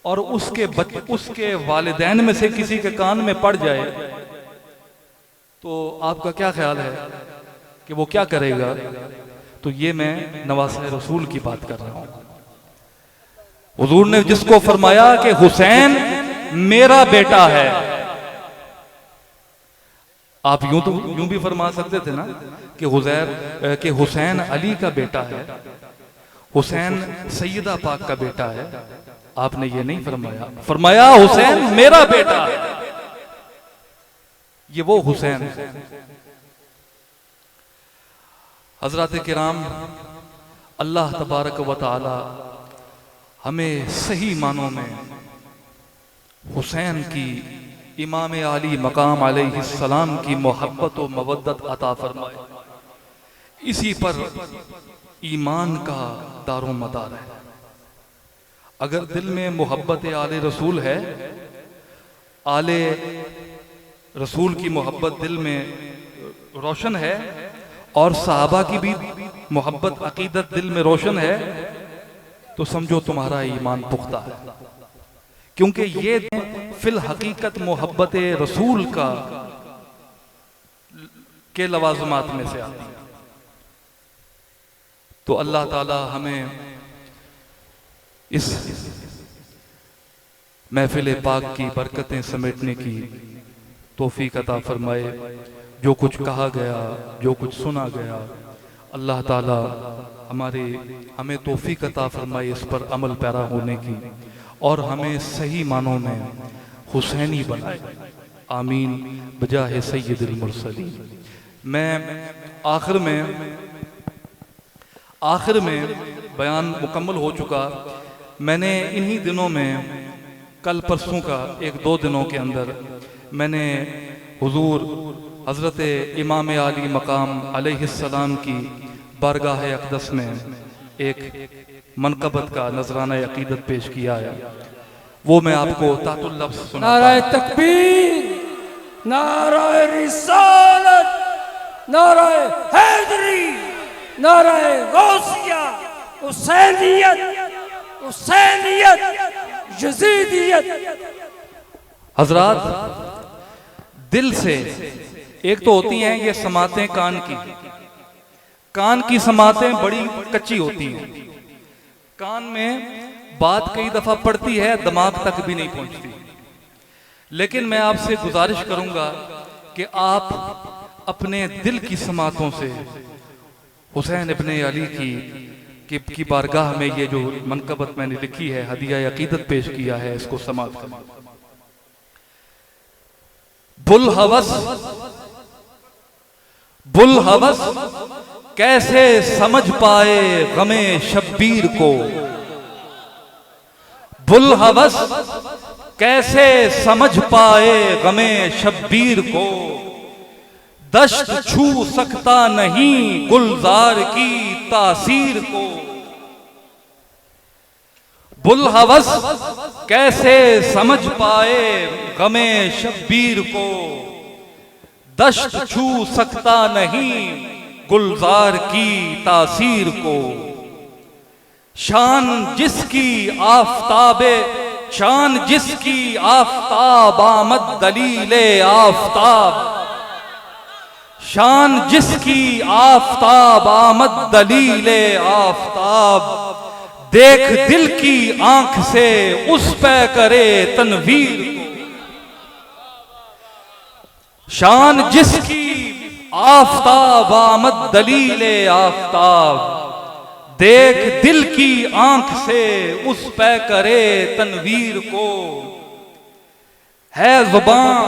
और उसके वालिदैन में से किसी के कान में पड़ जाए, तो आपका क्या ख्याल है कि वो क्या करेगा? तो ये मैं नवासे रसूल की बात कर रहा हूं। हुजूर ने जिसको फरमाया कि हुसैन मेरा बेटा है, आप यूं भी फरमा सकते थे ना कि हुसैन अली का बेटा है, हुसैन सैयदा पाक का बेटा है। आपने ये नहीं फरमाया, फरमाया हुसैन मेरा बेटा है। ये वो हुसैन है। हजरत किराम, अल्लाह तबारक व तआला हमें सही मानों में हुसैन की, इमाम आली मकाम अलैहिस्सलाम की मोहब्बत व मवद्दत अता फरमाए। इसी पर ईमान का दारो मदार है। अगर दिल में मोहब्बत आले रसूल है, आले रसूल की मोहब्बत दिल में रोशन है, और सहाबा की भी मोहब्बत अकीदत दिल में रोशन है, तो समझो तुम्हारा ईमान पुख्ता है। क्योंकि ये फिल हकीकत मोहब्बत रसूल का के लवाजमात में से आती है। तो अल्लाह ताला हमें इस महफिल पाक की बरकतें समेटने की तौफीक अता फरमाए। जो कुछ कहा गया, जो कुछ सुना गया, अल्लाह ताला हमें तौफीक अता फरमाए इस पर अमल पैरा होने की, और हमें सही मानों में हुसैनी बनाए। आमीन बजाहे सय्यदुल मुरसलीन। मैं आखिर में बयान मुकम्मल हो चुका। मैंने इन्हीं दिनों में, कल परसों का 1-2 दिनों के अंदर, मैंने हुजूर हज़रत इमाम आली मकाम अलैहिस्सलाम की बारगाह अक़दस में एक मनक़बत का नजराना अक़ीदत पेश किया है। वो मैं आपको तातुल लफ्ज़ सुनाता हूं। नाराए तकबीर, नाराए रिसालत, नाराए हैदरी, नाराए गौसिया, हुसैनियत, हुसैनियत, यजीदियत। हजरात, दिल से एक तो होती हैं ये समातें कान की समातें बड़ी कच्ची होती हैं। कान में बात कई दफा पड़ती है, दिमाग तक भी नहीं पहुंचती। लेकिन मैं आपसे गुजारिश करूंगा कि आप अपने दिल की समातों से हुसैन इब्ने अली की बारगाह में ये जो मनकबत मैंने लिखी है, हदिया अकीदत पेश किया है, इसको समात करें। बुल हवस कैसे समझ पाए गमे शब्बीर को, बुल हवस कैसे समझ पाए गमे शब्बीर को, दश्त छू सकता नहीं गुलजार की तासीर को। बुल हवस कैसे समझ पाए गमे शब्बीर को, दश्त छू सकता नहीं गुलजार की तासीर को। शान जिसकी आफताब आमद दलीले आफताब, शान जिसकी आफताब आमद दलीले आफताब, देख दिल की आंख से उस पे करे तनवीर। शान जिसकी आफताब आमद दलीले आफताब, देख दिल की आंख से उस पे करे तनवीर को। है ज़ुबान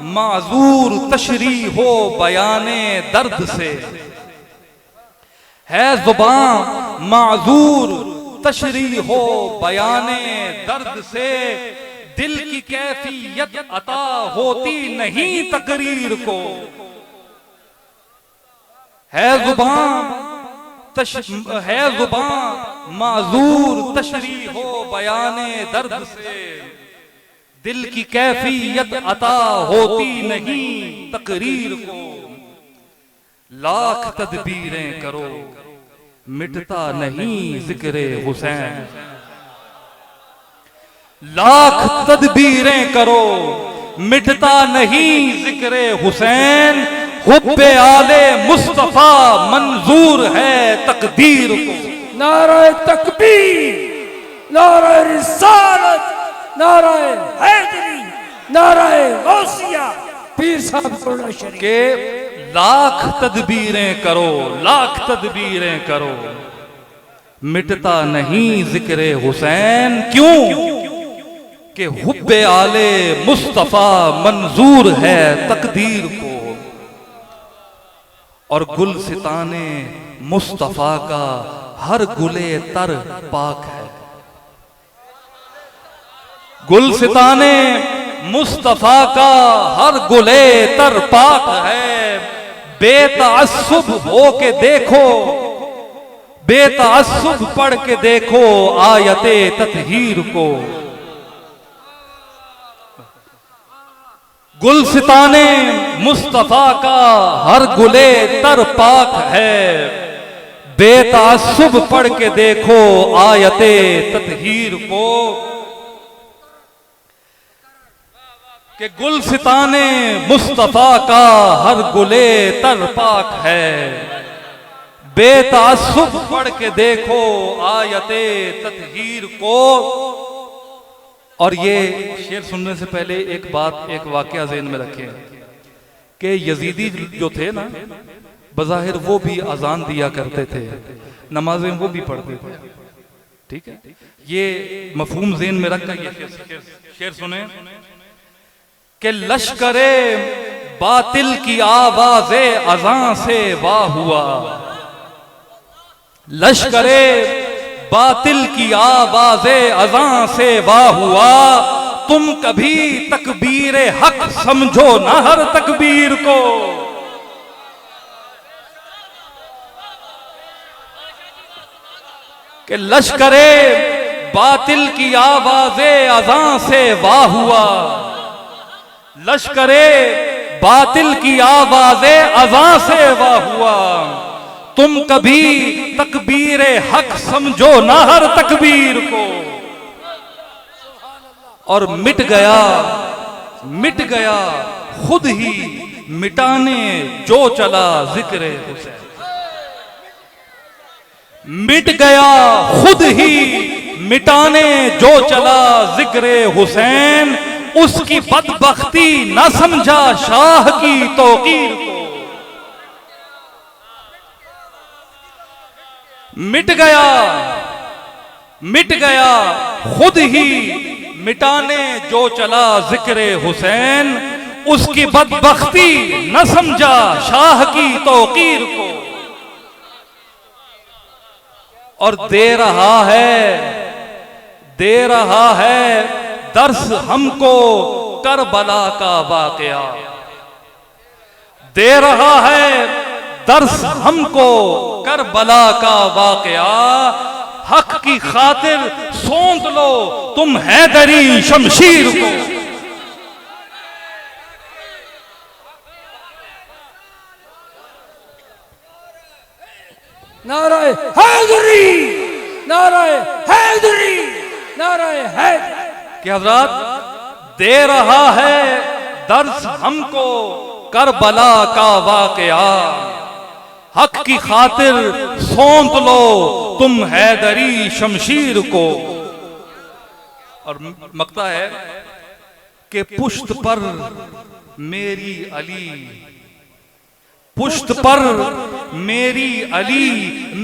माजूर तशरी हो बयाने दर्द से, है ज़ुबान माजूर तशरी हो बयाने दर्द से, दिल की कैफियत अता होती नहीं तकरीर को। है ज़ुबान माजूर तशरी हो बयाने दर्द से, दिल की कैफियत अता होती नहीं तकरीर को। लाख तदबीरें करो मिटता नहीं जिक्रे हुसैन, लाख तदबीरें करो मिटता नहीं जिक्रे हुसैन, हुब्बे आले मुस्तफा मंजूर है तकदीर को। नाराए तकबीर, नाराए रिसालत, नाराए हैदरी, नाराए गौसिया, पीर साहब को शरीफ के लाख तदबीरें करो, लाख तदबीरें करो, मिटता नहीं जिक्रे हुसैन, क्यों कि हुब्बे आले मुस्तफा मंजूर है तकदीर को। और गुलसिताने मुस्तफा का हर गुले तर पाक है। गुलसिताने मुस्तफा का हर गुले तर पाक है। बेतअस्सुब हो के देखो, बेतअस्सुब पढ़ के देखो आयते तत्हीर को। गुलसिताने मुस्तफा का हर गुले तर पाक है। बेतअस्सुब पढ़ के देखो आयते तत्हीर को। कि गुलसिताने मुस्तफा का हर गुले तर पाक है। बेतअस्सुब पढ़ के देखो आयते तत्हीर को। और ये शेर सुनने से पहले एक बात, एक वाकया ज़हन में रखें कि यजीदी जो थे ना, बज़ाहिर वो भी अजान दिया करते थे, नमाजें वो भी पढ़ते थे, ठीक है। ये मफहूम ज़हन में रखकर ये शेर सुने कि लश्करे बातिल की आवाज़े अज़ां से वाह हुआ। लश्करे बातिल की आवाज़े अज़ां से वाह हुआ। तुम कभी तकबीर हक समझो ना हर तकबीर को। कि लश्करे बातिल की आवाज़े अज़ां से वाह हुआ। लश्करे बातिल की आवाज़े अज़ां से वाह हुआ। तुम कभी तकबीर हक समझो ना हर तकबीर को। और मिट गया खुद ही मिटाने जो चला जिक्र हुसैन। मिट गया खुद ही मिटाने जो चला जिक्र हुसैन। उसकी बदबख्ती न समझा शाह की तौकीर को। मिट गया खुद ही मिटाने जो चला जिक्र हुसैन। उसकी बदबख्ती न समझा शाह की तौकीर को। और दे रहा है दर्स हमको करबला का वाकया। दे रहा है दर्स हमको करबला का वाकया। हक की खातिर सौंप लो तुम हैदरी शमशीर को। नाराए हैदरी, नाराए हैदरी, नाराए हैदरी। कि हजरात दे रहा है दर्स हमको करबला का वाकया। हक की खातिर सौंप लो तुम हैदरी शमशीर को। और मकता है कि पुश्त पर मेरी अली, पुश्त पर मेरी अली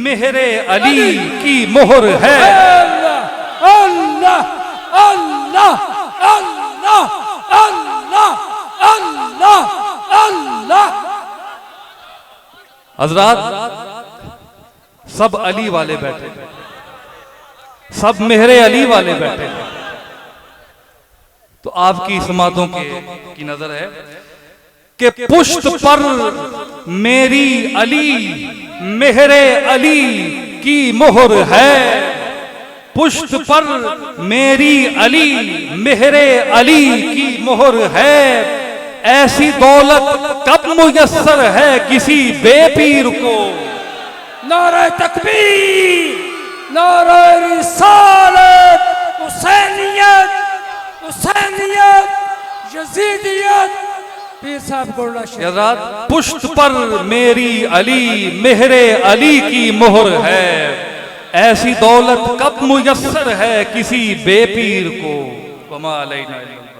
मेहरे अली की मोहर है। अल्लाह अल्लाह अल्लाह अल्लाह अल्लाह अल्लाह। हजरात सब अली वाले बैठे, सब मेहरे अली वाले बैठे। तो आपकी समातों की नजर है कि पुश्त पर मेरी अली मेहरे अली की मोहर है। पुश्त पर मेरी अली मेहरे अली की मोहर है। ऐसी दौलत कब मुयस्सर है किसी बेपीर को। नारे तकबीर, नारे रिसालत, हुसैनियत, हुसैनियत, यजीदियत, पीर साहब गोला शेख। हज़रात, पुश्त पर मेरी अली मेहरे अली की मोहर है, ऐसी दौलत कब मुयस्सर है किसी बेपीर को। वमा अलैना इल्ला